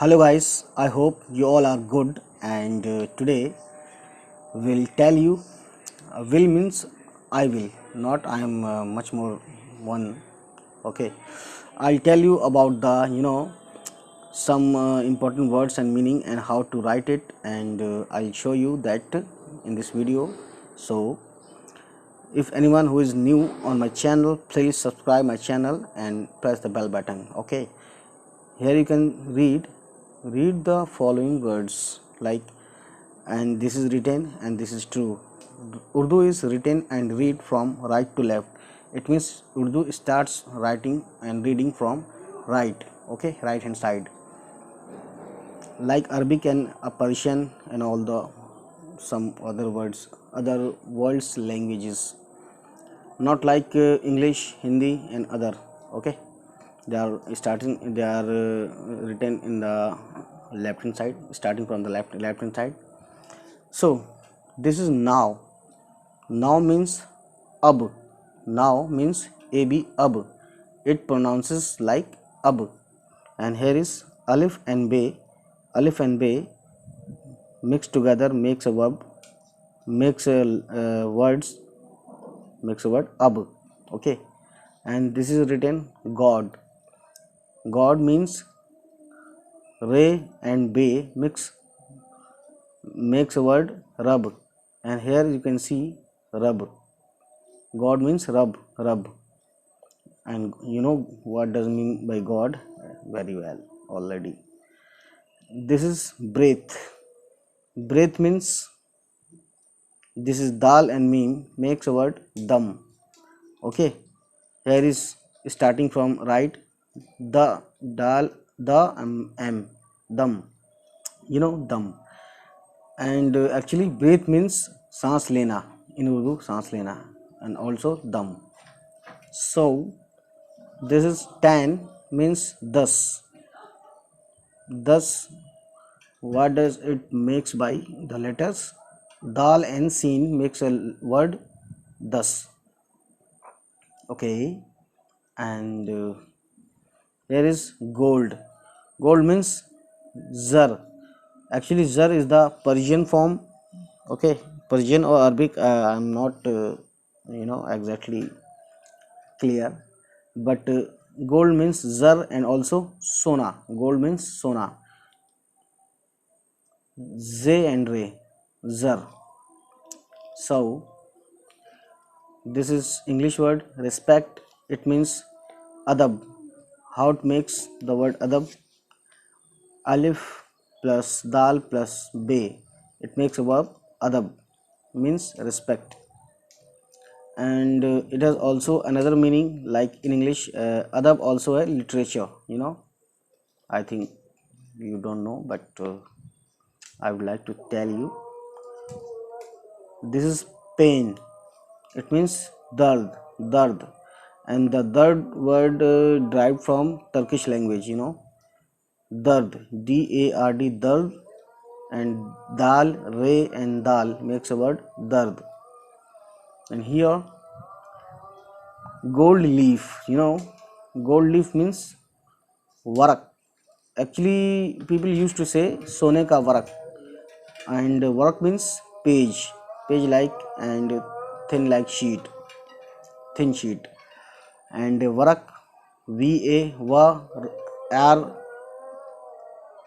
Hello guys, I hope you all are good and today we'll tell you will means I will, not I am much more one. Okay, I'll tell you about the some important words and meaning and how to write it, and I'll show you that in this video. So if anyone who is new on my channel, please subscribe my channel and press the bell button. Okay, here you can read the following words like, and this is written and this is true. Urdu is written and read from right to left. It means Urdu starts writing and reading from right, okay, right hand side, like Arabic and Persian and all the some other words, other world's languages, not like English, Hindi and other. Okay, they are written in the left hand side, starting from the left hand side. So this is now. Now means ab. Now means ab, ab. It pronounces like ab. And here is alif and be. Alif and be mixed together makes a verb, makes a words, makes a word ab. Okay, and this is written God. God means re and be mix, makes a word rub, and here you can see rub. God means rub, rub, and you know what does mean by God very well already. This is breath. Breath means, this is dal and meme makes a word dum. Okay, here is starting from right, the dal, the m, dum, dum. And actually breath means सांस लेना in Urdu, सांस लेना, and also dum. So this is 10 means thus. Thus, what does it makes by the letters dal and sin makes a word thus. Okay, and here is gold. Gold means zar. Actually zar is the Persian form. Okay, Persian or Arabic, I'm not exactly clear, but gold means zar and also sona. Gold means sona, z and re, zar. So this is English word respect. It means adab. How it makes the word adab? Alif plus dal plus be, it makes a verb adab, means respect. And it has also another meaning, like in English, adab also a literature. I think you don't know, but I would like to tell you. This is pain. It means dard, dard, and the dard word derived from Turkish language. Dard, D-A-R-D, dard, and dal, re, and dal makes a word dard. And here gold leaf. Gold leaf means varak. Actually people used to say sone ka varak, and varak means page, page like, and thin like sheet, thin sheet. And varak, v a va r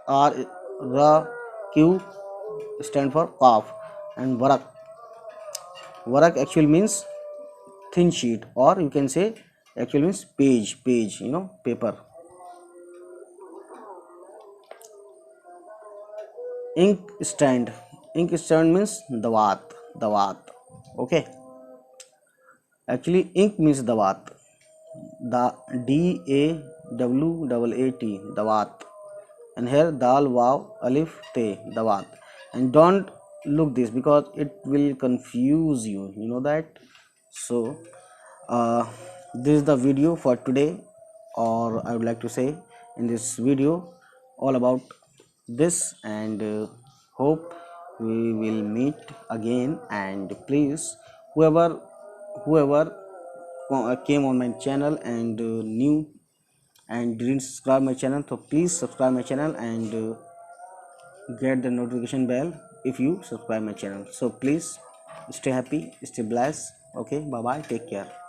r ra q stand for calf. And varak, varak actually means thin sheet, or you can say actually means page, page, paper. Ink stand. Ink stand means dawat, dawat. Okay, actually ink means dawat, the DAWAT, dawat. And here dal, waw, alif, te, dawat. And don't look this because it will confuse you, you know that. So uh, this is the video for today, or I would like to say in this video all about this. And hope we will meet again. And please, whoever came on my channel and new, and didn't subscribe my channel, so please subscribe my channel and get the notification bell if you subscribe my channel. So please stay happy, stay blessed. Okay, bye bye, take care.